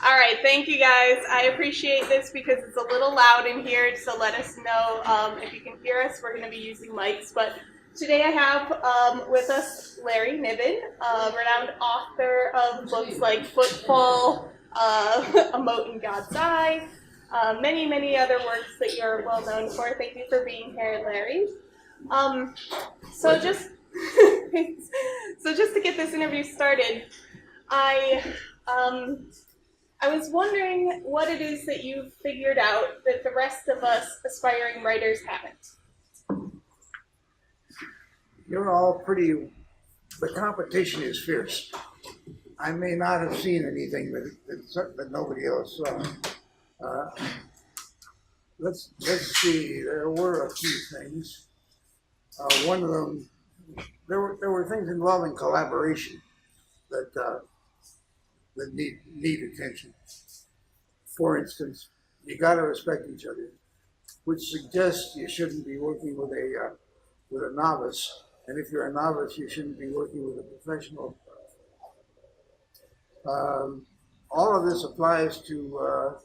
All right, thank you guys. I appreciate this because it's a little loud in here, so let us know if you can hear us. We're going to be using mics, but today I have with us Larry Niven, a renowned author of books like Footfall, A Mote in God's Eye, many, many other works that you're well known for. Thank you for being here, Larry. So just to get this interview started, I was wondering what it is that you've figured out that the rest of us aspiring writers haven't. You're all pretty, the competition is fierce. I may not have seen anything that nobody else saw. Let's see, there were a few things. One of them, there were things involving collaboration that need attention. For instance, you got to respect each other, which suggests you shouldn't be working with a novice, and if you're a novice, you shouldn't be working with a professional. All of this applies to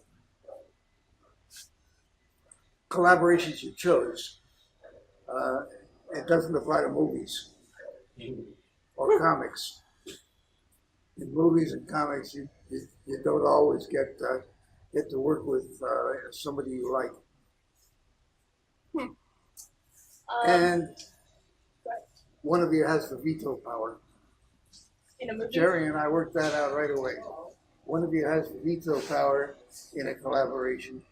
collaborations you chose. It doesn't apply to movies or comics. In movies and comics, you don't always get to work with somebody you like. And one of you has the veto power. In a movie? Jerry and I worked that out right away. One of you has the veto power in a collaboration,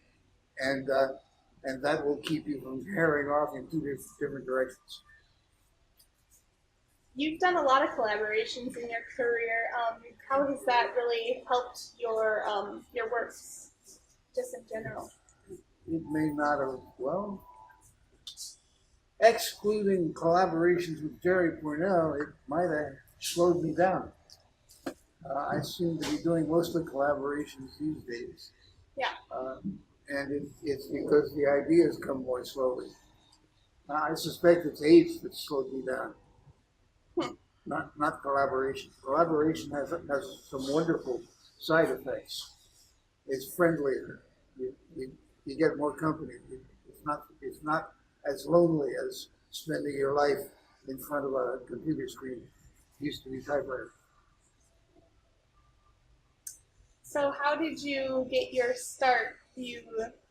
and that will keep you from herring off in two different directions. You've done a lot of collaborations in your career. How has that really helped your works, just in general? It may not have, well, excluding collaborations with Jerry Pournelle, it might have slowed me down. I seem to be doing mostly collaborations these days. Yeah. And it's because the ideas come more slowly. I suspect it's age that slowed me down. Not collaboration. Collaboration has some wonderful side effects. It's friendlier. You get more company. It's not as lonely as spending your life in front of a computer screen. It used to be typewriter. So how did you get your start? You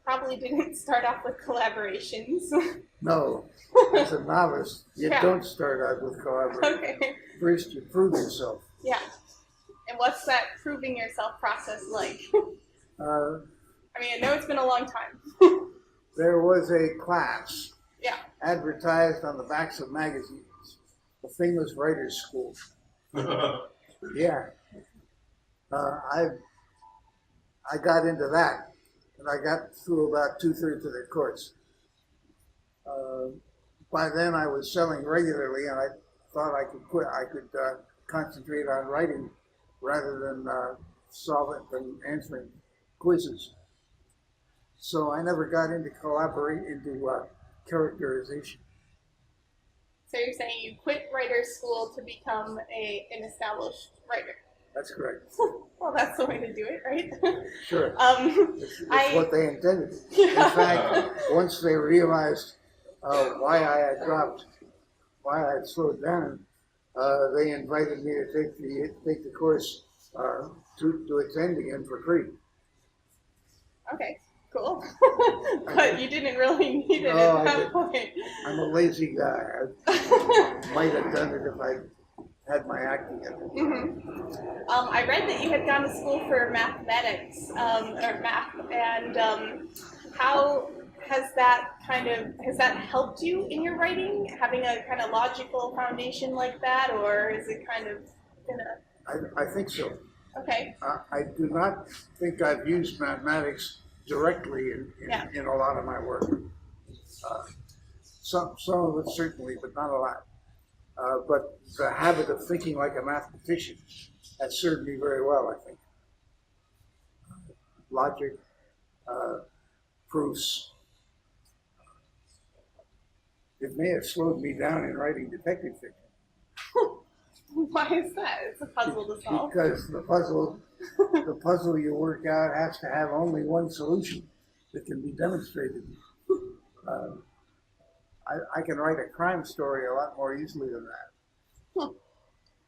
probably didn't start off with collaborations. No, as a novice, you don't start out with collaboration. Okay. First, you prove yourself. Yeah. And what's that proving yourself process like? I mean, I know it's been a long time. There was a class advertised on the backs of magazines, the famous writers' school. Yeah. I got into that, and I got through about 2/3 of the course. By then, I was selling regularly, and I thought I could concentrate on writing rather than answering quizzes. So I never got into characterization. So you're saying you quit writer's school to become an established writer? That's correct. Well, that's the way to do it, right? Sure. It's what they intended. In fact, once they realized why I had slowed down, they invited me to take the course to its ending and for free. Okay, cool. But you didn't really need it at that point. I'm a lazy guy. I might have done it if I had my acting in it. Mm-hmm. I read that you had gone to school for mathematics, or math, and how has that helped you in your writing, having a kind of logical foundation like that, or is it kind of gonna? I think so. Okay. I do not think I've used mathematics directly in a lot of my work. Some of it certainly, but not a lot. But the habit of thinking like a mathematician has served me very well, I think. Logic, proofs. It may have slowed me down in writing detective fiction. Why is that? It's a puzzle to solve. Because the puzzle you work out has to have only one solution that can be demonstrated. I can write a crime story a lot more easily than that.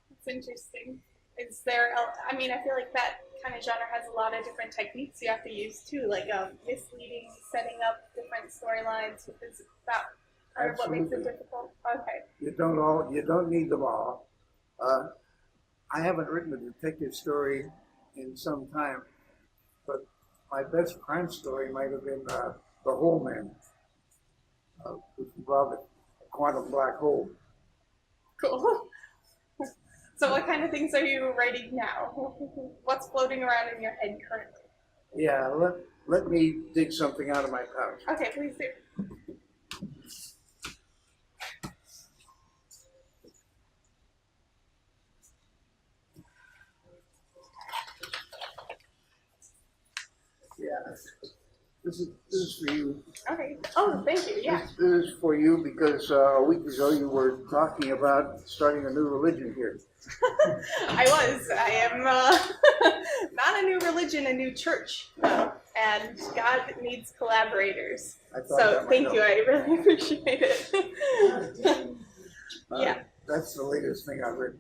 That's interesting. Is there, I mean, I feel like that kind of genre has a lot of different techniques you have to use too, like misleading, setting up different storylines. Is that part of what makes it difficult? Okay. You don't need them all. I haven't written a detective story in some time, but my best crime story might have been The Hole Man, which involved a quantum black hole. Cool. So what kind of things are you writing now? What's floating around in your head currently? Yeah, let me dig something out of my pouch. Okay, please do. Yeah, this is for you. Okay. Oh, thank you. Yeah. This is for you because a week ago you were talking about starting a new religion here. I am not a new religion, a new church, though, and God needs collaborators. So thank you. I really appreciate it. Yeah. That's the latest thing I've written.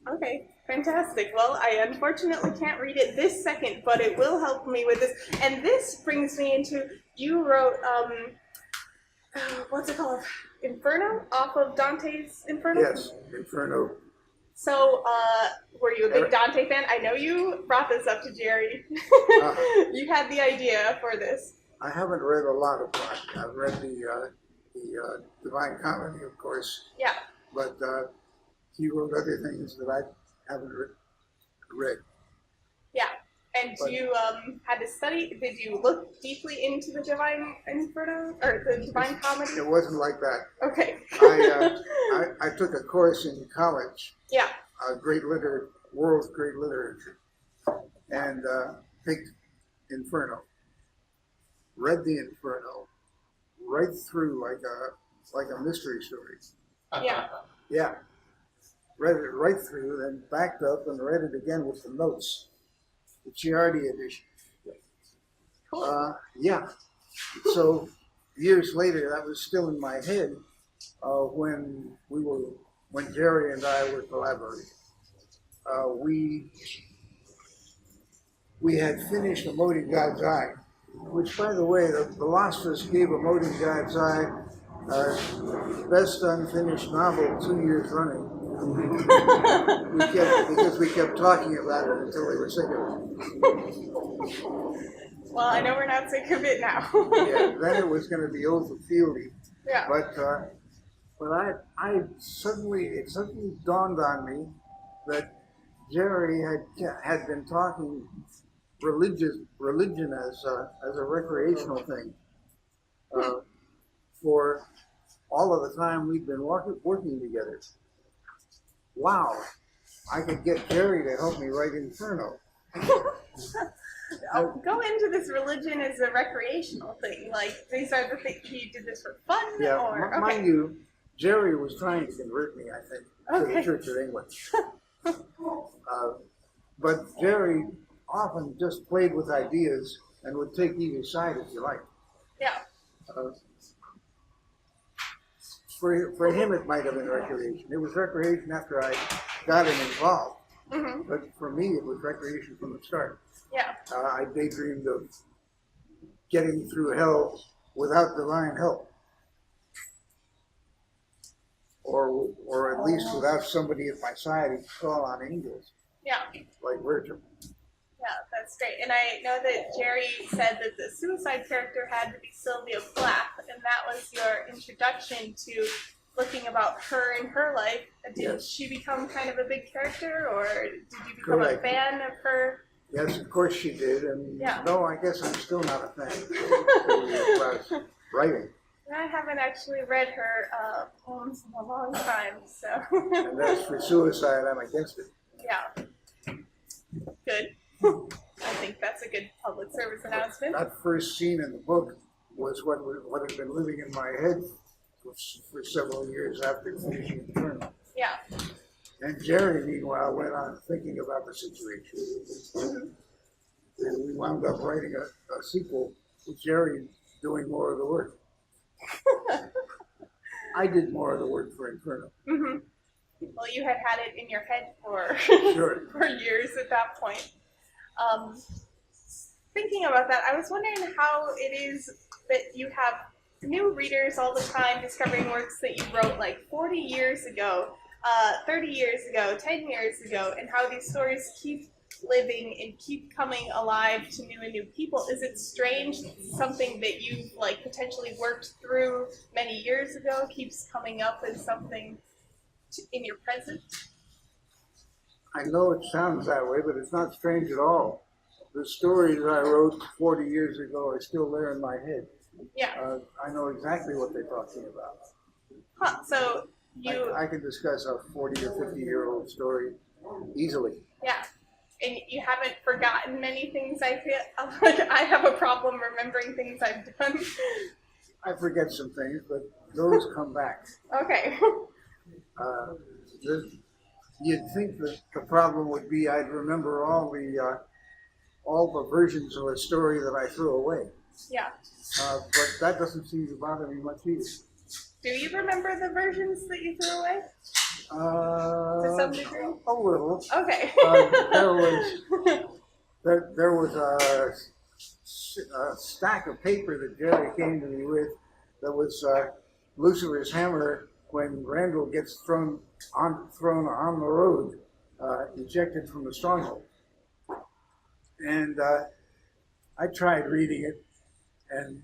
Okay, fantastic. Well, I unfortunately can't read it this second, but it will help me with this. And this brings me into, you wrote, what's it called? Inferno? Off of Dante's Inferno? Yes, Inferno. So, were you a big Dante fan? I know you brought this up to Jerry. You had the idea for this. I haven't read a lot of Dante. I've read the Divine Comedy, of course. Yeah. But he wrote other things that I haven't read. Yeah. And you had to study. Did you look deeply into the Divine Inferno or the Divine Comedy? It wasn't like that. Okay. I took a course in college. Yeah. World Great Literature, and picked Inferno. Read the Inferno right through like a mystery story. Yeah. Yeah. Read it right through, then backed up and read it again with the notes. The Ciardi edition. Cool. Yeah. So years later, that was still in my head when Jerry and I were collaborating. We had finished A Mote in God's Eye, which, by the way, the LASFS gave A Mote in God's Eye best unfinished novel 2 years running. Because we kept talking about it until we were sick of it. Well, I know we're not sick of it now. Yeah, then it was going to be over-fieldy. Yeah. But it suddenly dawned on me that Jerry had been talking religion as a recreational thing for all of the time we'd been working together. Wow, I could get Jerry to help me write Inferno. I'll go into this religion as a recreational thing. Like, these are the things, you did this for fun? Yeah, or, okay. Mind you, Jerry was trying to convert me, I think, to the Church of England. But Jerry often just played with ideas and would take either side if you like. Yeah. For him, it might have been recreation. It was recreation after I got him involved. Mm-hmm. But for me, it was recreation from the start. Yeah. I daydreamed of getting through hell without divine help. Or at least without somebody at my side who could call on angels. Yeah. Like Virgil. Yeah, that's great. And I know that Jerry said that the suicide character had to be Sylvia Plath, and that was your introduction to looking about her and her life. Did she become kind of a big character, or did you become a fan of her? Yes, of course she did, and no, I guess I'm still not a fan of Sylvia writing. I haven't actually read her poems in a long time, so. And as for suicide, I'm against it. Yeah. Good. I think that's a good public service announcement. That first scene in the book was what had been living in my head for several years after finishing Inferno. Yeah. And Jerry, meanwhile, went on thinking about the situation. And we wound up writing a sequel with Jerry doing more of the work. I did more of the work for Inferno. Mm-hmm. Well, you had had it in your head for Sure. for years at that point. Thinking about that, I was wondering how it is that you have new readers all the time discovering works that you wrote like 40 years ago, 30 years ago, 10 years ago, and how these stories keep living and keep coming alive to new and new people. Is it strange that something that you've like potentially worked through many years ago keeps coming up as something in your present? I know it sounds that way, but it's not strange at all. The stories I wrote 40 years ago are still there in my head. Yeah. I know exactly what they're talking about. Huh. So you... I can discuss a 40 or 50-year-old story easily. Yeah. And you haven't forgotten many things, I feel like I have a problem remembering things I've done. I forget some things, but those come back. Okay. You'd think that the problem would be I'd remember all the versions of a story that I threw away. Yeah. But that doesn't seem to bother me much either. Do you remember the versions that you threw away? To some degree? A little. Okay. There was a stack of paper that Jerry came to me with that was Lucifer's hammer when Randall gets thrown on the road, ejected from the stronghold. And I tried reading it, and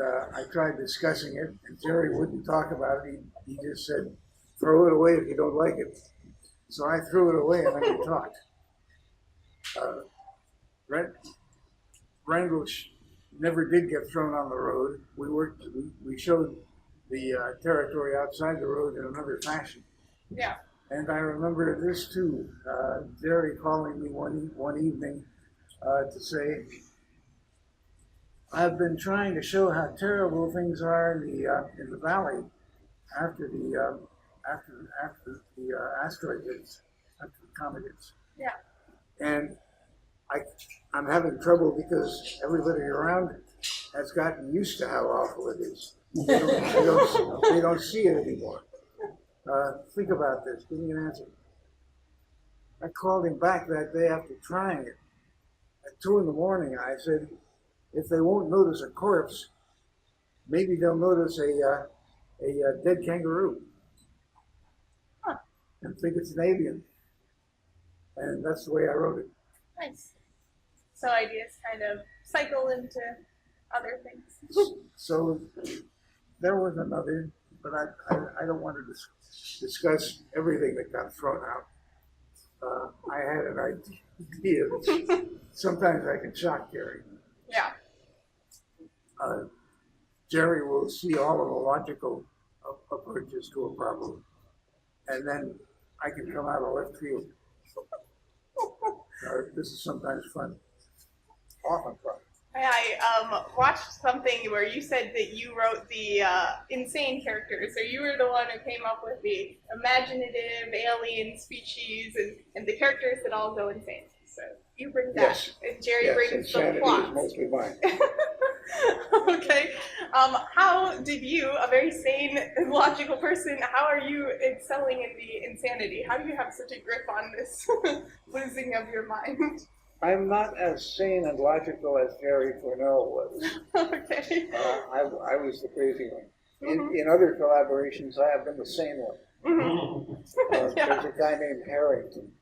I tried discussing it, and Jerry wouldn't talk about it. He just said, "Throw it away if you don't like it." So I threw it away, and then we talked. Randall never did get thrown on the road. We showed the territory outside the road in another fashion. Yeah. And I remember this too. Jerry calling me one evening to say, "I've been trying to show how terrible things are in the valley after the asteroid hits, after the comet hits." Yeah. And I'm having trouble because everybody around has gotten used to how awful it is. They don't see it anymore. Think about this. Give me an answer. I called him back that day after trying it. At 2 a.m, I said, if they won't notice a corpse, maybe they'll notice a dead kangaroo. Huh. And think it's an alien. And that's the way I wrote it. Nice. So ideas kind of cycle into other things. So there was another, but I don't want to discuss everything that got thrown out. I had an idea that sometimes I can shock Jerry. Yeah. Jerry will see all of the logical approaches to a problem, and then I can come out of left field. This is sometimes fun, often fun. I watched something where you said that you wrote the insane characters, or you were the one who came up with the imaginative alien species and the characters that all go insane. So you bring that, Yes. and Jerry brings the Insanity plot. is mostly mine. Okay. How did you, a very sane and logical person, how are you excelling in the insanity? How do you have such a grip on this losing of your mind? I'm not as sane and logical as Jerry Cornell was. Okay. I was the crazy one. In other collaborations, I have been the sane one. Mm-hmm. Yeah. There's a guy named Harrington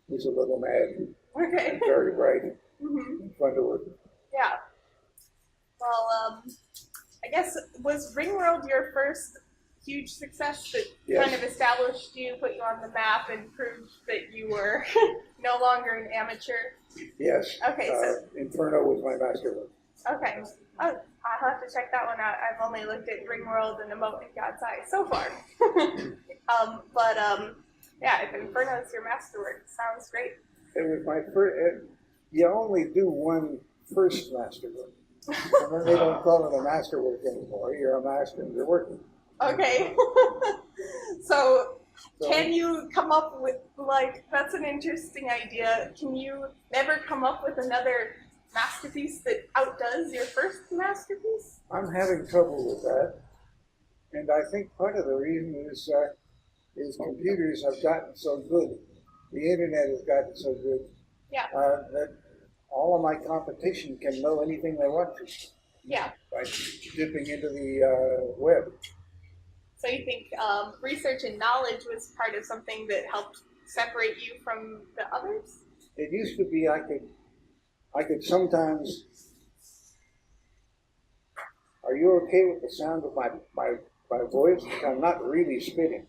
who's a little mad Okay. and very bright Mm-hmm. and fun to work with. Yeah. Well, I guess, was Ringworld your first huge success that Yes. kind of established you, put you on the map, and proved that you were no longer an amateur? Yes. Okay, so- Inferno was my masterwork. Okay. Oh, I'll have to check that one out. I've only looked at Ringworld and Mote and God's Eye so far. Yeah, if Inferno is your masterwork, sounds great. It was my first. You only do one first masterwork, and then they don't call it a masterwork anymore. You're a master and you're working. Okay. So, So, Can you come up with, like, that's an interesting idea. Can you never come up with another masterpiece that outdoes your first masterpiece? I'm having trouble with that, and I think part of the reason is computers have gotten so good, the internet has gotten so good, Yeah. that all of my competition can know anything they want to Yeah. by dipping into the web. So you think research and knowledge was part of something that helped separate you from the others? It used to be I could sometimes. Are you okay with the sound of my voice? I'm not really spitting.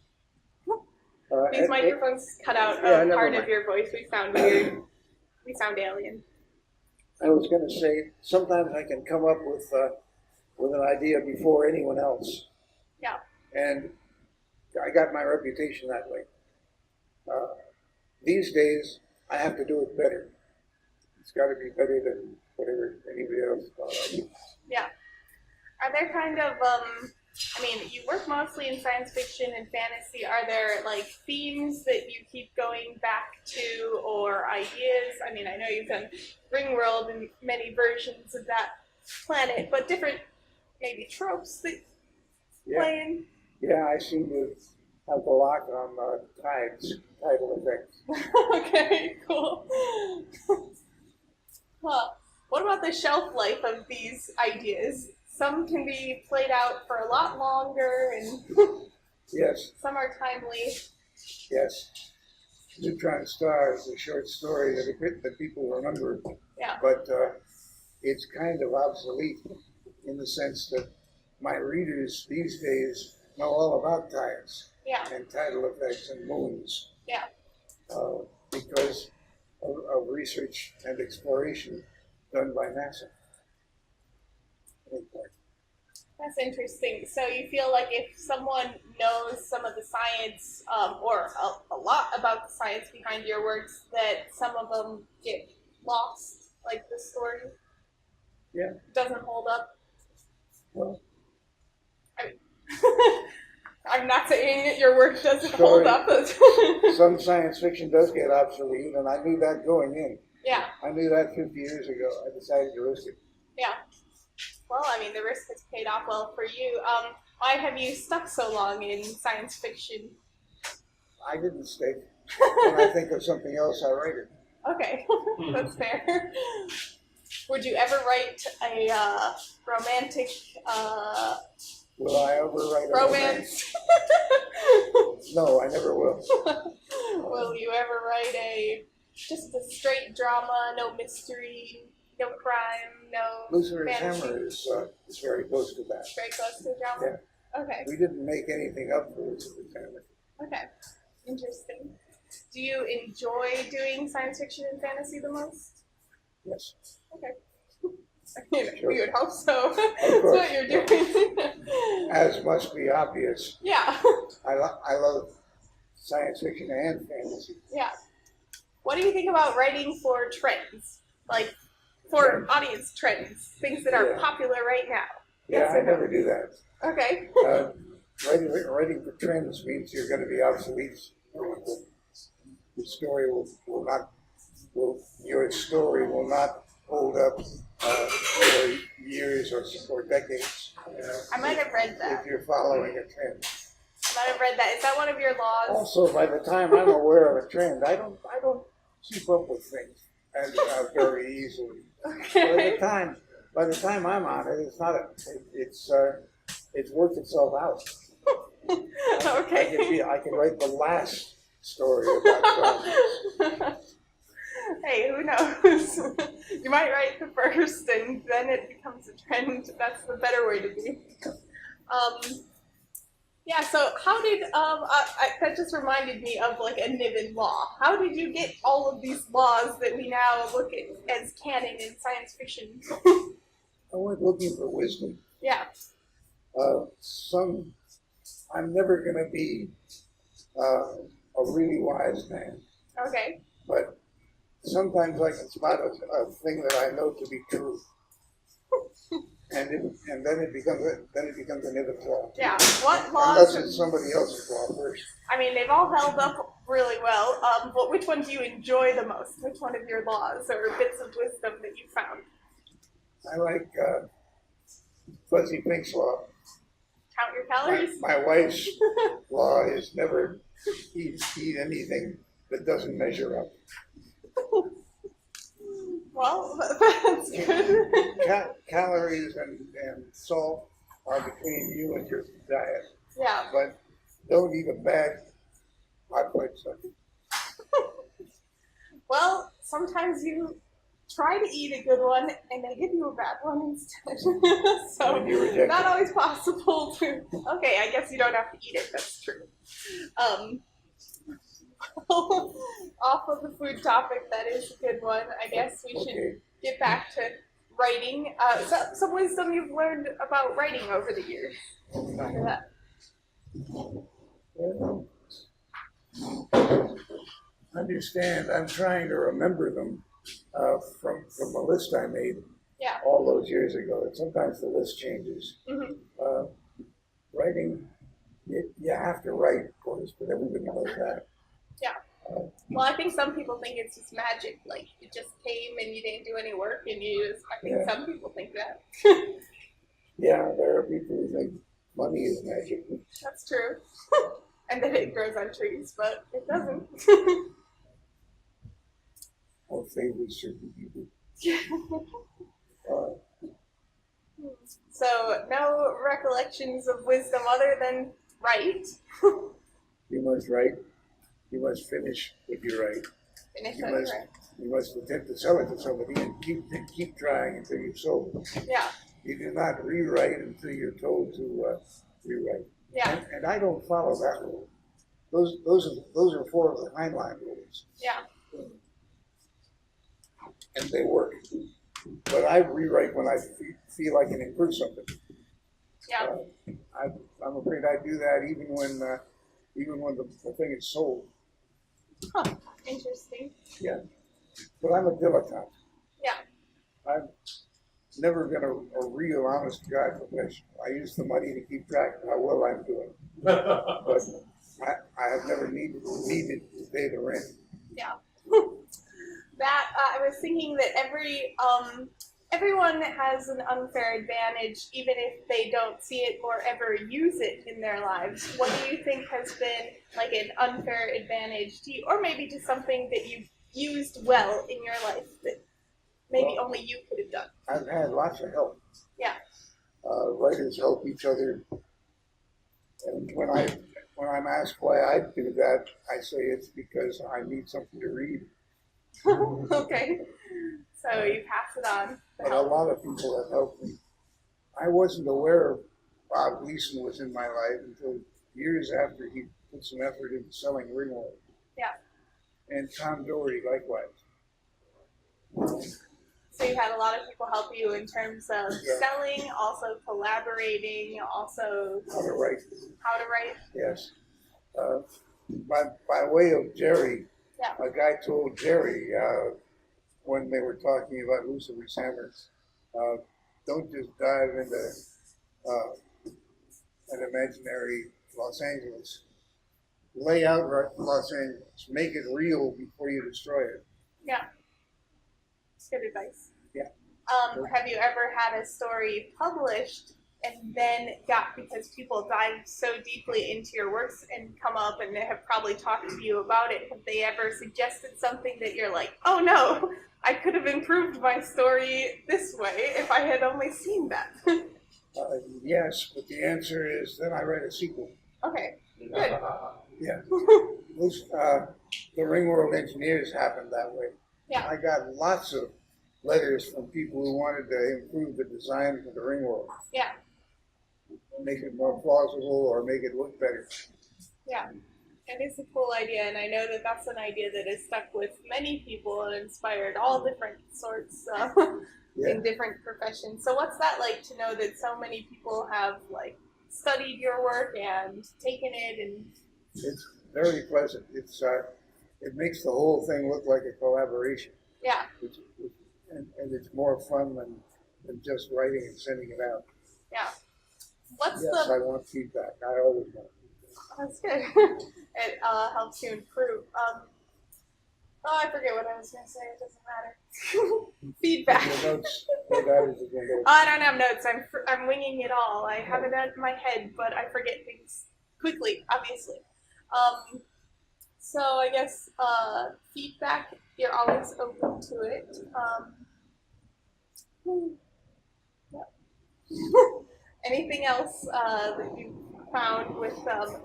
These microphones cut out part of your voice. We sound weird. We sound alien. I was going to say, sometimes I can come up with an idea before anyone else. Yeah. And I got my reputation that way. These days, I have to do it better. It's got to be better than whatever anybody else thought. Yeah. Are there kind of, I mean, you work mostly in science fiction and fantasy. Are there, like, themes that you keep going back to or ideas? I mean, I know you've done Ringworld and many versions of that planet, but different, maybe, tropes that play in. Yeah, I seem to have the lock on tidal effects. Okay, cool. Huh. What about the shelf life of these ideas? Some can be played out for a lot longer, and Yes, some are timely. yes. Neutron Star is a short story that people remember, Yeah. but it's kind of obsolete in the sense that my readers these days know all about tides Yeah. and tidal effects and moons Yeah. because of research and exploration done by NASA. That's interesting. So you feel like if someone knows some of the science, or a lot about the science behind your works, that some of them get lost, like the story doesn't hold up. Well, I'm not saying your work doesn't hold up. some science fiction does get obsolete, and I knew that going in. Yeah. I knew that 50 years ago. I decided to risk it. Yeah. Well, I mean, the risk has paid off well for you. Why have you stuck so long in science fiction? I didn't stay. When I think of something else, I write it. Okay, that's fair. Would you ever write a romantic Will I ever write a romance? No, I never will. Will you ever write just a straight drama, no mystery, no crime, no Lucifer's fantasy? Hammer is very close to that. Very close to drama? Yeah. Okay. We didn't make anything up for Lucifer's Hammer. Okay. Interesting. Do you enjoy doing science fiction and fantasy the most? Yes. Okay. I mean, Sure. we would hope so. Of That's course. what you're doing. As must be obvious, Yeah. I love science fiction and fantasy. Yeah. What do you think about writing for trends? Like, for audience trends, things that are popular right now? Yeah, Yes I or no? never do that. Okay. Writing for trends means you're going to be obsolete. The story your story will not hold up for years or decades. I might have read that. If you're following a trend. I might have read that. Is that one of your laws? Also, by the time I'm aware of a trend, I don't keep up with things and very easily. Okay. By the time I'm on it, it's worked itself out. Okay. I can write the last story about zombies. Hey, who knows? You might write the first, and then it becomes a trend. That's the better way to be. Yeah. So, how did that just reminded me of like a Niven law? How did you get all of these laws that we now look at as canon in science fiction? I went looking for wisdom. Yeah. I'm never going to be a really wise man, Okay. but sometimes I can spot a thing that I know to be true. and then it becomes a Niven law. Yeah. What laws? Unless it's somebody else's law first. I mean, they've all held up really well. But which one do you enjoy the most? Which one of your laws or bits of wisdom that you found? I like Fuzzy Pink's law. Count your calories? My wife's law is never eat anything that doesn't measure up. Well, that's good. Calories and salt are between you and your diet. Yeah. But don't eat a bad hot plate stuff. Well, sometimes you try to eat a good one and they give you a bad one instead. So not always possible to. Okay, I guess you don't have to eat it. That's true. Off of the food topic, that is a good one. I guess we should get back to writing. Some wisdom you've learned about writing over the years. After that. Understand, I'm trying to remember them from a list I made all those years ago. And sometimes the list changes. Mm-hmm. Writing, you have to write, of course, but everybody knows that. Yeah. Well, I think some people think it's just magic, like it just came and you didn't do any work, and I think some people think that. Yeah, there are people who think money is magic. That's true. And that it grows on trees, but it doesn't. Or favors certain people. So, no recollections of wisdom other than write. You must write. You must finish what you write. You must attempt to sell it to somebody and keep trying until you've sold it. Yeah. You do not rewrite until you're told to rewrite. Yeah. And I don't follow that rule. Those are four of the Heinlein rules. Yeah. And they work. But I rewrite when I feel I can improve something. Yeah. I'm afraid I do that even when the thing is sold. Huh. Interesting. Yeah. But I'm a dilettante. Yeah. I've never been a real honest guy professional. I use the money to keep track of how well I'm doing. But I have never needed to pay the rent. Yeah. That I was thinking that everyone has an unfair advantage, even if they don't see it or ever use it in their lives. What do you think has been like an unfair advantage to you, or maybe just something that you've used well in your life that maybe only you could have done? I've had lots of help. Yeah. Writers help each other, and when I'm asked why I do that, I say it's because I need something to read. Okay. So you pass it on. But a lot of people have helped me. I wasn't aware Bob Gleason was in my life until years after he put some effort into selling Ringworld. Yeah. And Tom Doherty likewise. So you had a lot of people help you in terms of selling, also collaborating, also how to write. Yes. By way of Jerry, a guy told Jerry when they were talking about Lucifer's hammer, don't just dive into an imaginary Los Angeles. Lay out Los Angeles. Make it real before you destroy it. Yeah. It's good advice. Yeah. Have you ever had a story published and then because people dived so deeply into your works and come up and they have probably talked to you about it, have they ever suggested something that you're like, oh no, I could have improved my story this way if I had only seen that? Yes, but the answer is then I write a sequel. Okay, good. Yeah. The Ringworld engineers happened that way. Yeah. I got lots of letters from people who wanted to improve the design for the Ringworld. Yeah. Make it more plausible or make it look better. Yeah. It is a cool idea, and I know that that's an idea that has stuck with many people and inspired all different sorts in different professions. So what's that like to know that so many people have studied your work and taken it? And it's very pleasant. It makes the whole thing look like a collaboration. Yeah. And it's more fun than just writing and sending it out. Yeah. What's Yes, I want feedback. I always want feedback. That's good. It helps you improve. Oh, I forget what I was going to say. It doesn't matter. Feedback. Your notes, what that is again. Oh, I don't have notes. I'm winging it all. I have it out in my head, but I forget things quickly, obviously. So I guess feedback, you're always open to it. Yeah. Anything else that you found with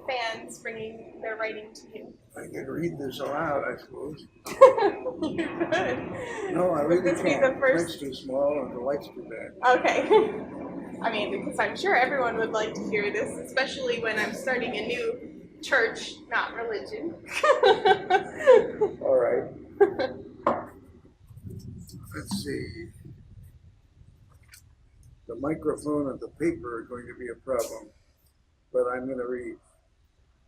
fans bringing their writing to you? I can read this aloud, I suppose. You could. No, I really This be can't. the The first- print's too small and the light's too bad. Okay. I mean, because I'm sure everyone would like to hear this, especially when I'm starting a new church, not religion. All right. Let's see. The microphone and the paper are going to be a problem, but I'm going to read.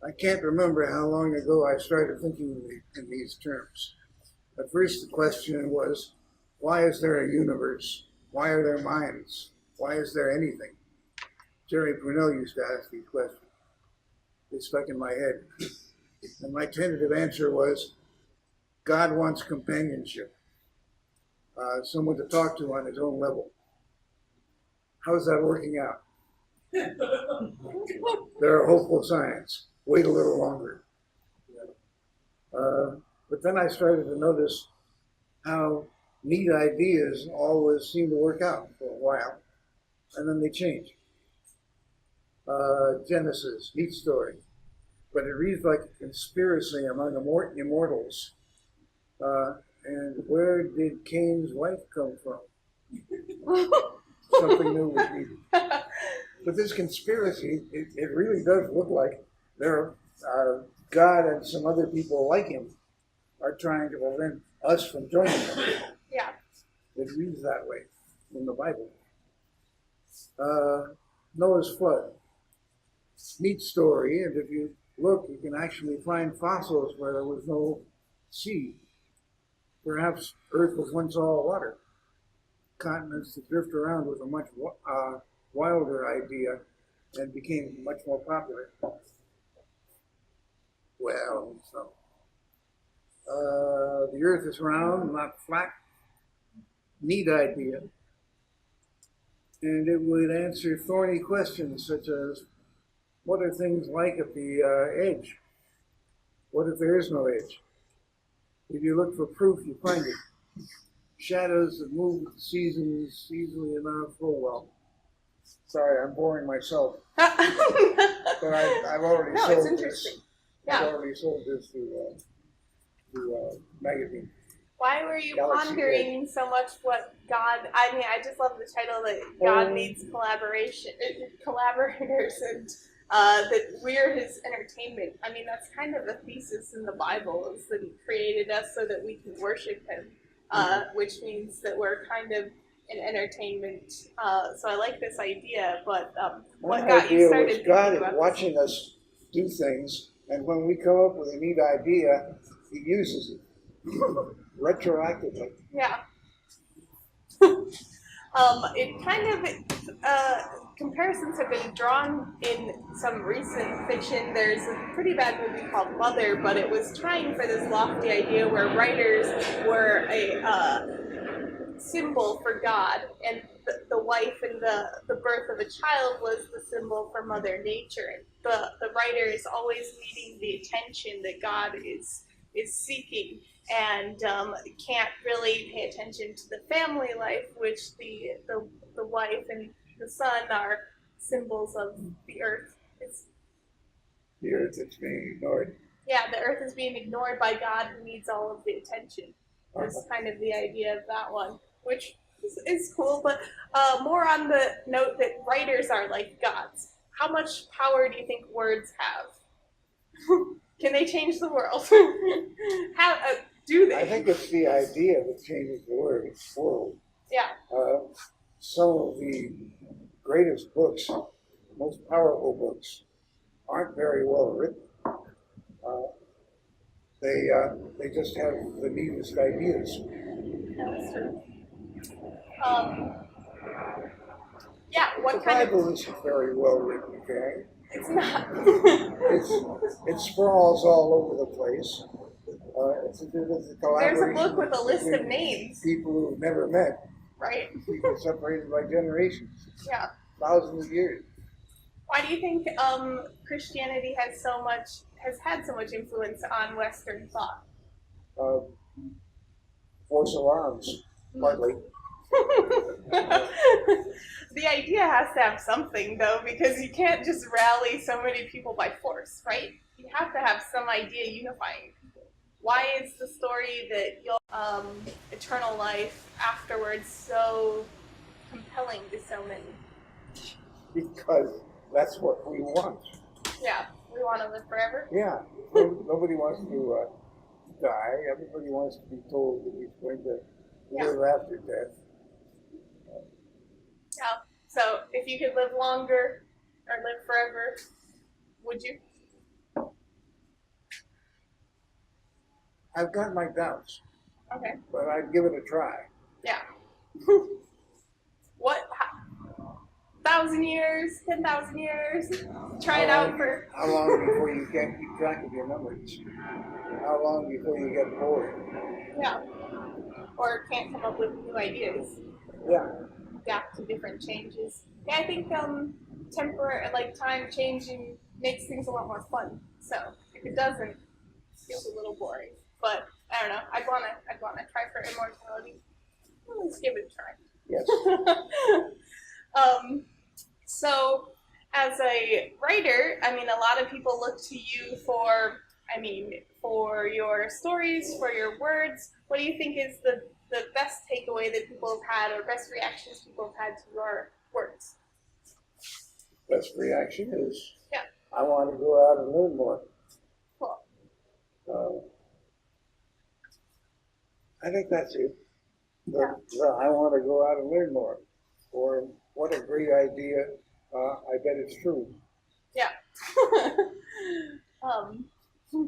I can't remember how long ago I started thinking in these terms. At first, the question was, why is there a universe? Why are there minds? Why is there anything? Jerry Purnell used to ask these questions. They stuck in my head. And my tentative answer was, God wants companionship, someone to talk to on his own level. How's that working out? There are hopeful signs. Wait a little longer. But then I started to notice how neat ideas always seem to work out for a while, and then they change. Genesis, neat story, but it reads like a conspiracy among immortals. And where did Cain's wife come from? Something new was needed. But this conspiracy, it really does look like there are God and some other people like him are trying to prevent us from joining them. Yeah. It reads that way in the Bible. Noah's flood. Neat story, and if you look, you can actually find fossils where there was no sea. Perhaps Earth was once all water. Continents that drift around was a much wilder idea and became much more popular. Well, so the Earth is round, not flat. Neat idea. And it would answer thorny questions such as, what are things like at the edge? What if there is no edge? If you look for proof, you find it. Shadows that move with the seasons easily enough. Oh well. Sorry, I'm boring myself. But I've already No, sold it's interesting. this. Yeah. I've already sold this to magazine. Why were you Galaxy pondering so much what God? I mean, I just love the title that God needs collaborators, and that we're His entertainment. I mean, that's kind of a thesis in the Bible, is that He created us so that we can worship Him, which means that we're kind of an entertainment. So I like this idea, but what My got you idea started was thinking God is about watching us do things, and when we come up with a neat idea, He uses it retroactively. Yeah. It kind of, comparisons have been drawn in some recent fiction. There's a pretty bad movie called Mother, but it was trying for this lofty idea where writers were a symbol for God, and the wife and the birth of a child was the symbol for Mother Nature. And the writer is always needing the attention that God is seeking, and can't really pay attention to the family life, which the wife and the son are symbols of the earth. The earth is being ignored. Yeah, the earth is being ignored by God, who needs all of the attention. That's kind of the idea of that one, which is cool, but more on the note that writers are like gods. How much power do you think words have? Can they change the world? How do they? I think it's the idea that changes the world. Yeah. Some of the greatest books, most powerful books, aren't very well written. They just have the neatest ideas. That's true. Yeah, The what kind of... Bible isn't very well written, okay? It's not. It sprawls all over the place. It's a bit of a There's a collaboration book with a list of between names, people who've never met, right? people separated by generations, Yeah. thousands of years. Why do you think Christianity has had so much influence on Western thought? Uh, False alarms, partly. The idea has to have something, though, because you can't just rally so many people by force, right? You have to have some idea unifying people. Why is the story that you'll eternal life afterwards so compelling to so many? Because that's what we want. Yeah, we want to live forever. Yeah, nobody wants to die. Everybody wants to be told that he's going to live after death. Yeah. So if you could live longer or live forever, would you? I've got my doubts, Okay. but I'd give it a try. Yeah. What? 1,000 years? 10,000 years? Try it out for... How long before you can't keep track of your numbers? How long before you get bored? Yeah. Or can't come up with new ideas. Yeah. Adapt to different changes. Yeah, I think time changing makes things a lot more fun. So if it doesn't, it feels a little boring. But I don't know. I'd wanna try for immortality. Let's give it a try. Yes. So as a writer, I mean, a lot of people look to you for your stories, for your words. What do you think is the best takeaway that people have had, or best reactions people have had to your words? Best reaction is, Yeah. I want to go out and learn more. Cool. I think that's it. Yeah. I want to go out and learn more. Or what a great idea. I bet it's true. Yeah.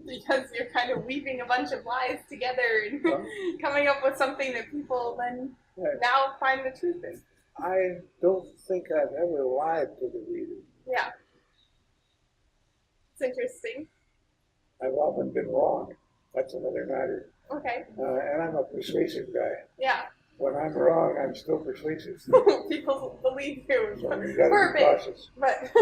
Because you're kind of weaving a bunch of lies together and coming up with something that people then now find the truth in. I don't think I've ever lied to the reader. Yeah. It's interesting. I've often been wrong. That's another matter. Okay. And I'm a persuasive guy. Yeah. When I'm wrong, I'm still persuasive. People believe you So you got to be cautious. but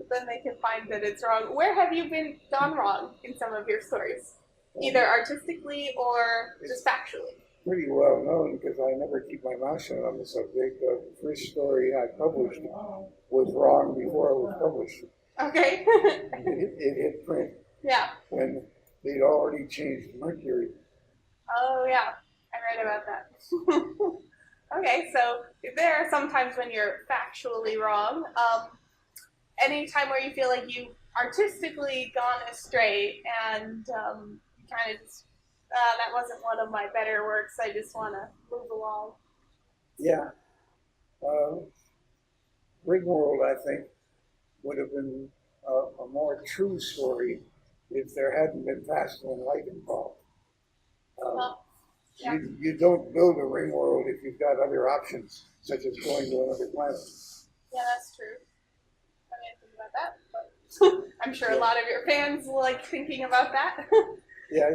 then they can find that it's wrong. Where have you been gone wrong in some of your stories? Either artistically or just factually? Pretty well known because I never keep my mouth shut on the subject. The first story I published was wrong before it was published. Okay. It hit print Yeah. when they'd already changed Mercury. Oh, yeah. I read about that. Okay, so there are some times when you're factually wrong. Any time where you feel like you've artistically gone astray and you kind of just, that wasn't one of my better works, I just want to move along. Yeah. Ringworld, I think, would have been a more true story if there hadn't been fast and light involved. Yeah. You don't build a Ringworld if you've got other options, such as going to another planet. Yeah, that's true. I didn't think about that, but I'm sure a lot of your fans like thinking about that. Yeah,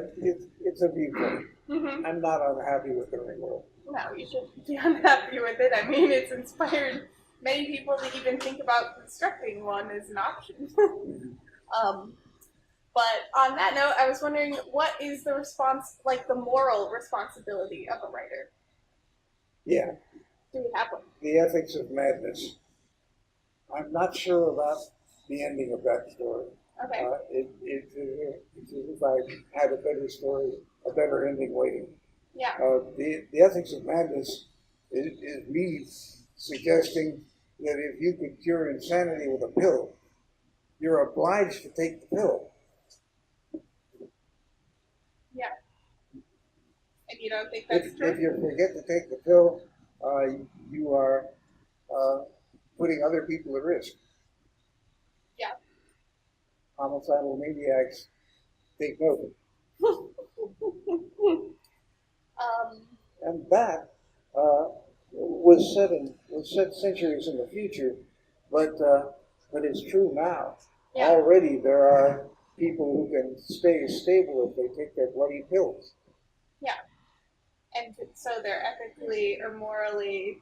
it's a viewpoint. Mm-hmm. I'm not unhappy with the Ringworld. No, you shouldn't be unhappy with it. I mean, it's inspired many people to even think about constructing one as an option. But on that note, I was wondering, what is the the moral responsibility of a writer? Yeah. Do we have one? The ethics of madness. I'm not sure about the ending of that story. Okay. It's as if I had a better story, a better ending waiting. Yeah. The ethics of madness is me suggesting that if you could cure insanity with a pill, you're obliged to take the pill. Yeah. And you don't think that's true? If you forget to take the pill, you are putting other people at risk. Yeah. Homicidal maniacs take note. was said centuries in the future, but it's true now. Yeah. Already there are people who can stay stable if they take their bloody pills. Yeah. And so they're ethically or morally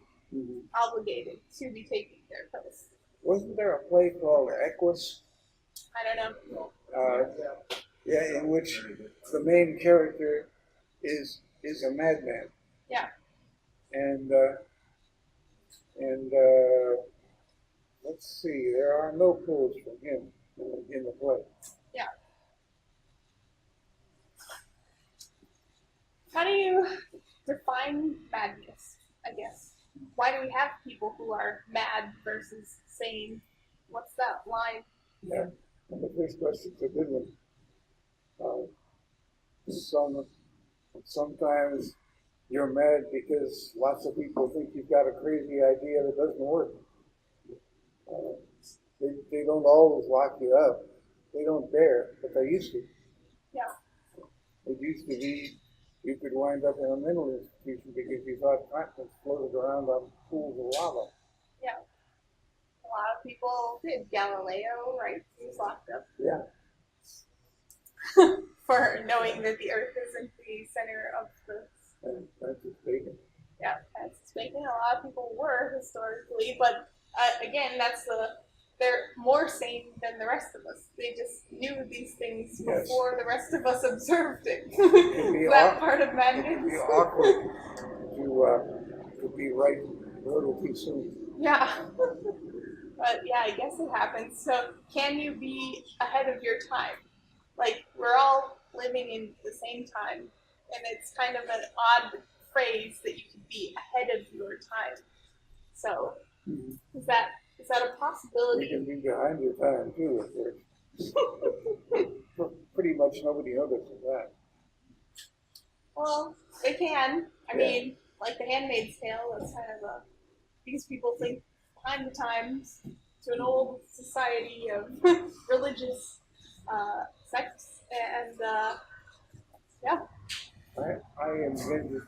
obligated to be taking their pills. Wasn't there a play called Equus? I don't know. Yeah, in which the main character is a madman. Yeah. And let's see, there are no clues from him in the play. Yeah. How do you define madness, I guess? Why do we have people who are mad versus sane? What's that line? Yeah, and the first question's a good one. Sometimes you're mad because lots of people think you've got a crazy idea that doesn't work. They don't always lock you up. They don't dare, but they used to. Yeah. It used to be you could wind up in a mental institution because you thought continents floated around on pools of lava. Yeah. A lot of people did. Galileo, right? He was locked up. Yeah. For knowing that the Earth isn't the center of the. And Francis Bacon. Yeah, Francis Bacon. A lot of people were historically, but again, they're more sane than the rest of us. They just knew these things before the rest of us observed it. That part of madness. It'd be awkward to be right a little too soon. Yeah. But yeah, I guess it happens. So can you be ahead of your time? Like, we're all living in the same time, and it's kind of an odd phrase that you can be ahead of your time. So is that a possibility? You can be behind your time too, of course. Pretty much nobody notices that. Well, they can. I mean, like The Handmaid's Tale, that's kind of these people think behind the times to an old society of religious sects, and yeah. I invented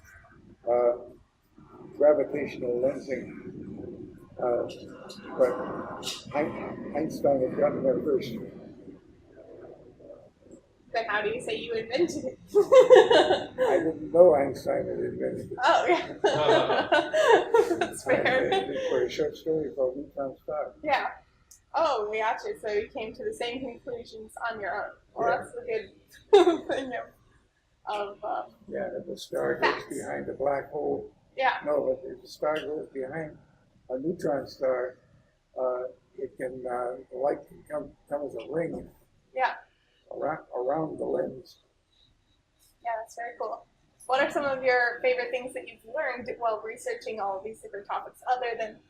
gravitational lensing, but Einstein had gotten there first. Then how do you say you invented it? I didn't know Einstein had invented it. Oh, yeah. That's I fair. invented it for a short story called Neutron Star. Yeah. Oh, we gotcha. So you came to the same conclusions on your own. Well, that's a good thing of Yeah, if the star goes behind a black hole. yeah. No, if the star goes behind a neutron star, it can the light can come as a ring Yeah. around the lens. Yeah, that's very cool. What are some of your favorite things that you've learned while researching all of these different topics, other than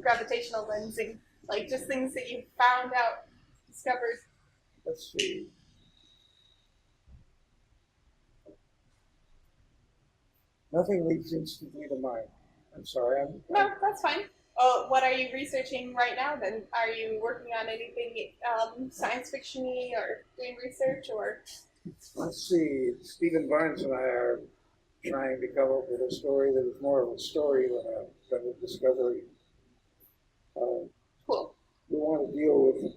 gravitational lensing? Like, just things that you found out, discovered? Let's see. Nothing leads instantly to mind. I'm sorry. No, that's fine. Oh, what are you researching right now then? Are you working on anything science fiction-y or doing research or? Let's see. Stephen Barnes and I are trying to come up with a story that is more of a story than a discovery. Cool. We want to deal with.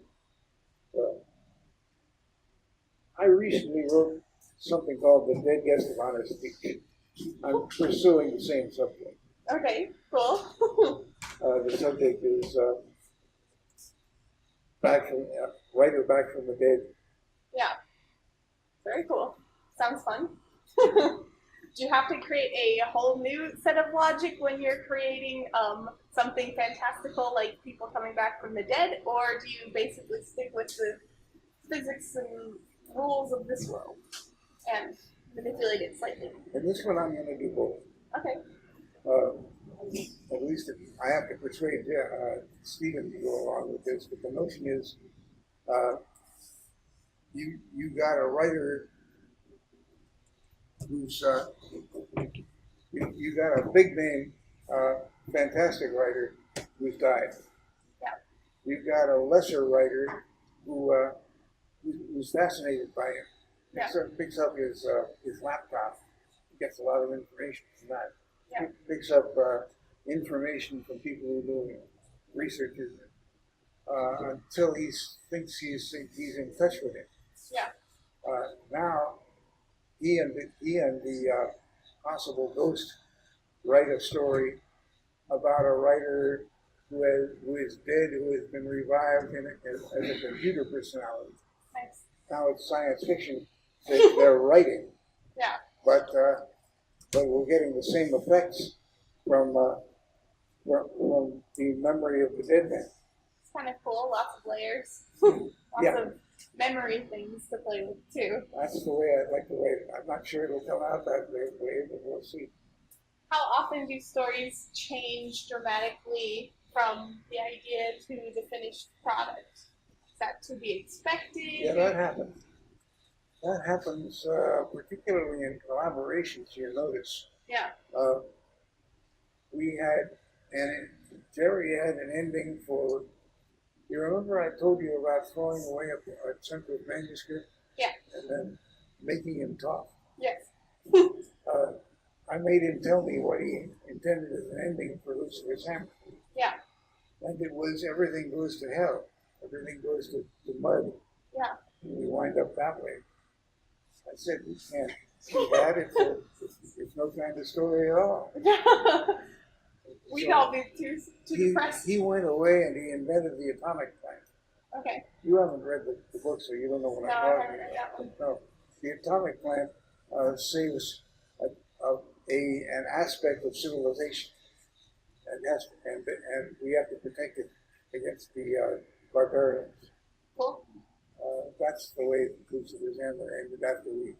I recently wrote something called The Dead Guest of Honor Speech. I'm pursuing the same subject. Okay, cool. The subject is writer back from the dead. Yeah. Very cool. Sounds fun. Do you have to create a whole new set of logic when you're creating something fantastical like people coming back from the dead, or do you basically stick with the physics and rules of this world and manipulate it slightly? And this one I'm going to do both. Okay. At least I have to persuade Stephen to go along with this, but the notion is you got a writer who's you got a big name, fantastic writer who's died. Yeah. You've got a lesser writer who's fascinated by him. Yeah. Picks up his laptop, gets a lot of information from that. Yeah. Picks up information from people who do research until he thinks he's in touch with it. Yeah. Now he and the possible ghost write a story about a writer who is dead, who has been revived as a computer personality. Nice. Now it's science fiction. They're writing. Yeah. But we're getting the same effects from the memory of the dead man. It's kind of cool. Lots of layers. Lots Yeah. of memory things to play with too. That's the way I'd like to write it. I'm not sure it'll come out that way, but we'll see. How often do stories change dramatically from the idea to the finished product? Is that to be expected? Yeah, that happens. That happens particularly in collaborations, you notice. Yeah. Jerry had an ending for, you remember I told you about throwing away a chunk of manuscript? Yeah. And then making him talk. Yes. I made him tell me what he intended as an ending for Lucifer's Hammer. Yeah. And it was everything goes to hell. Everything goes to mud. Yeah. And we wind up that way. I said, we can't do that. It's no kind of story at all. We'd all be too depressed. He went away and he invented the atomic plant. Okay. You haven't read the book, so you don't know what No, I'm I talking haven't read that one. about. No. The atomic plant saves an aspect of civilization. And we have to protect it against the barbarians. Cool. That's the way Lucifer's Hammer ended after we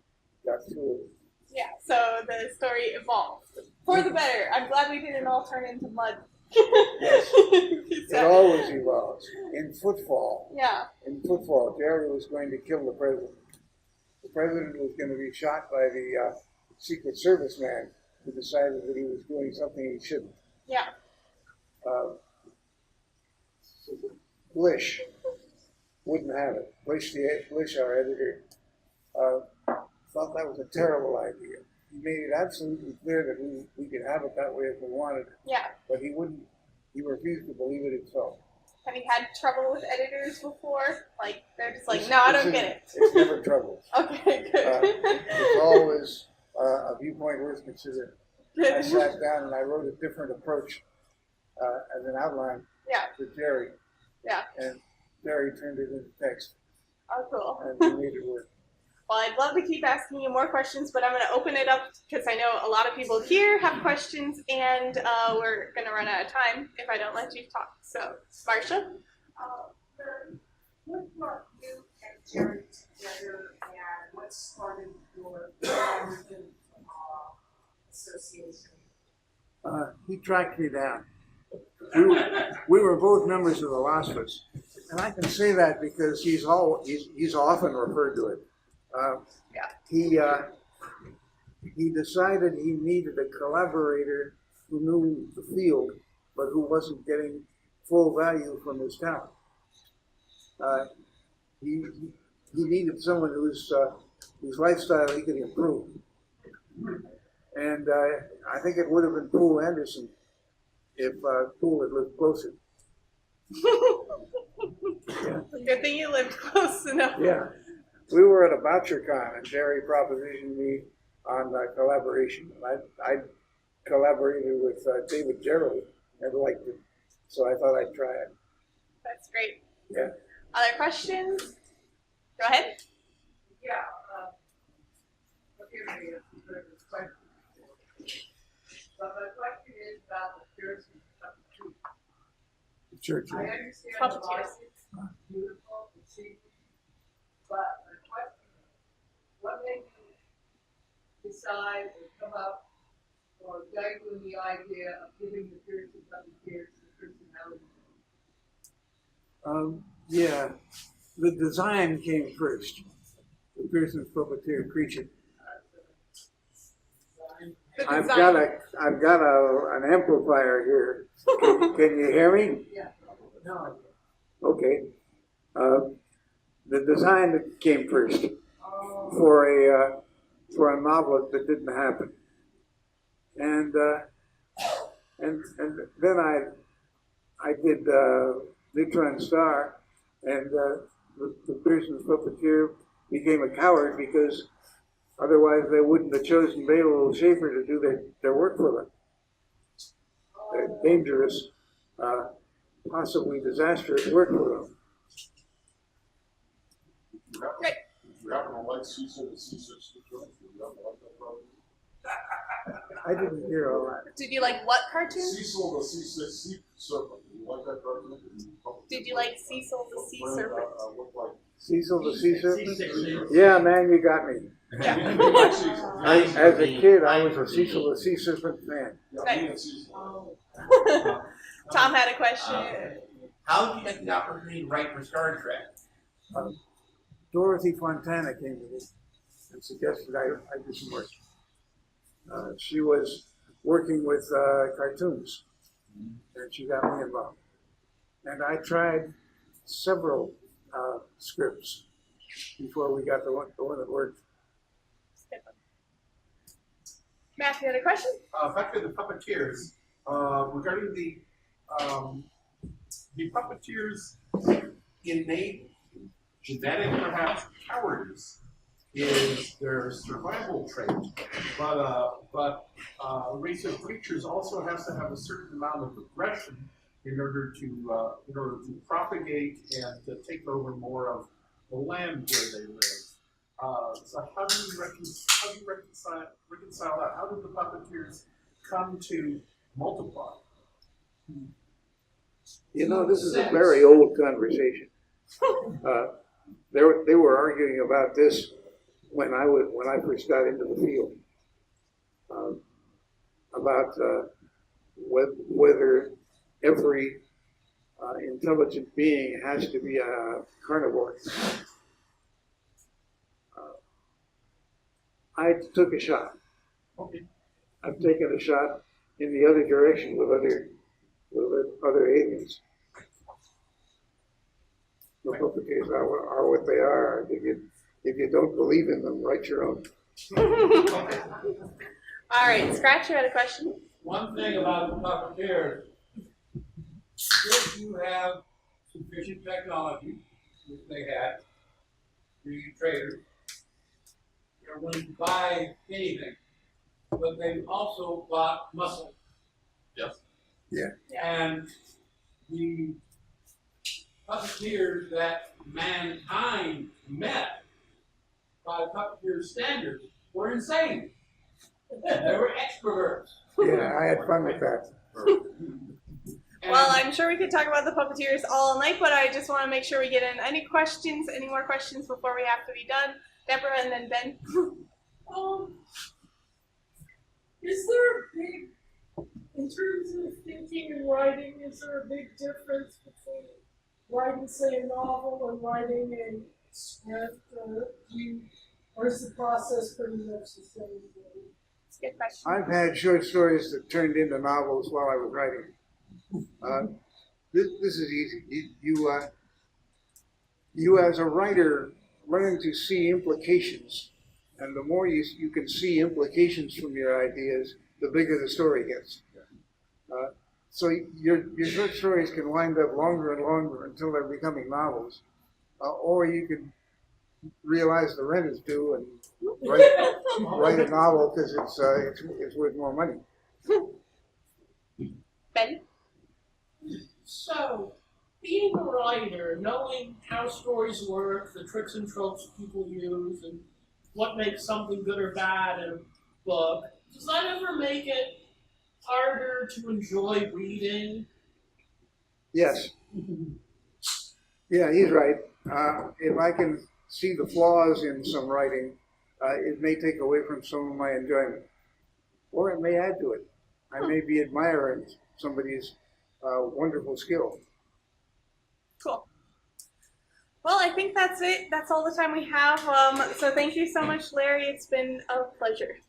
got through it. Yeah, so the story evolved for the better. I'm glad we didn't all turn into mud. Yes. It always evolves. In Footfall, Jerry was going to kill the president. The president was going to be shot by the Secret Service man who decided that he was doing something he shouldn't. Yeah. Blish wouldn't have it. Blish, our editor, thought that was a terrible idea. He made it absolutely clear that we could have it that way if we wanted it. Yeah. But he wouldn't. He refused to believe it himself. Have you had trouble with editors before? Like, they're just like, no, I don't get it. It's never trouble. Okay, good. It's always a viewpoint worth considering. I Good. sat down and I wrote a different approach as an outline for Jerry. Yeah. And Jerry turned it into text. Oh, cool. And we made it work. Well, I'd love to keep asking you more questions, but I'm going to open it up because I know a lot of people here have questions, and we're going to run out of time if I don't let you talk. So, Marcia? What brought you and Jerry together, and what started your collaborative association? He tracked me down. We were both members of the LASFS, and I can say that because he's often referred to it. He decided he needed a collaborator who knew the field, but who wasn't getting full value from his talent. He needed someone whose lifestyle he could improve. And I think it would have been Poole Anderson if Poole had lived closer. Yeah. Good thing you lived close enough. Yeah. We were at a BoucherCon and Jerry propositioned me on collaboration. I collaborated with David Gerald and liked it, so I thought I'd try it. That's great. Yeah. Other questions? Go ahead. Yeah. Forgive me if you heard this question before. But my question is about the Puritan substitute. The church. I understand the Puppeteers. logic, beautiful, achievement, but the question is, what made you decide or come up or dangle the idea of giving the Puritan puppeteers the personality? Yeah, the design came first. The Pearson's puppeteer creature. The I've design. got an amplifier here. Can you hear me? Yeah. No. Okay. The design came first Oh. for a novel that didn't happen, and And then I did Neutron Star, and the Pearson's puppeteer became a coward because otherwise they wouldn't have chosen Veto Schaefer to do their work for them. Dangerous, possibly disastrous work for them. Great. You happen to like Cecil the Sea Serpent? You happen to like that problem? I didn't hear all that. Did you like what cartoon? Cecil the Sea Serpent. You like that cartoon? Did you like Cecil the Sea Serpent? Looked like Cecil the Sea Serpent? Yeah, man, you got me. yeah. As a kid, I was a Cecil the Sea Serpent fan. Tom had a question. How did you get the opportunity to write for Star Trek? Dorothy Fontana came to me and suggested I do some work. She was working with cartoons, and she got me involved. And I tried several scripts before we got the one that worked. Matthew had a question? Back to the puppeteers. Regarding the puppeteers' innate genetic, perhaps, cowardice is their survival trait, but a race of creatures also has to have a certain amount of aggression in order to propagate and to take over more of the land where they live. So how do you reconcile that? How do the puppeteers come to multiply? You know, this is a very old conversation. They were arguing about this when I first got into the field, about whether every intelligent being has to be a carnivore. I took a shot. Okay. I've taken a shot in the other direction with other aliens. The puppeteers are what they are. If you don't believe in them, write your own. All right, Scratch, you had a question? One thing about the puppeteers, if you have sufficient technology, which they had, being traders, they're willing to buy anything, but they've also bought muscle. Yes. Yeah. And the puppeteers that mankind met by puppeteer standards were insane. They were extroverts. Yeah, I had fun with that. Well, I'm sure we could talk about the puppeteers all night, but I just want to make sure we get in any more questions before we have to be done. Deborah and then Ben. Is there a big, in terms of thinking and writing, is there a big difference between writing, say, a novel and writing a script? Or is the process pretty much the same? That's a good question. I've had short stories that turned into novels while I was writing. This is easy. You as a writer learn to see implications, and the more you can see implications from your ideas, the bigger the story gets. So your short stories can wind up longer and longer until they're becoming novels, or you can realize the rent is due and write a novel because it's worth more money. Ben? So, being a writer, knowing how stories work, the tricks and tropes people use, and what makes something good or bad in a book, does that ever make it harder to enjoy reading? Yes. Yeah, he's right. If I can see the flaws in some writing, it may take away from some of my enjoyment, or it may add to it. I may be admiring somebody's wonderful skill. Cool. Well, I think that's it. That's all the time we have. So thank you so much, Larry. It's been a pleasure.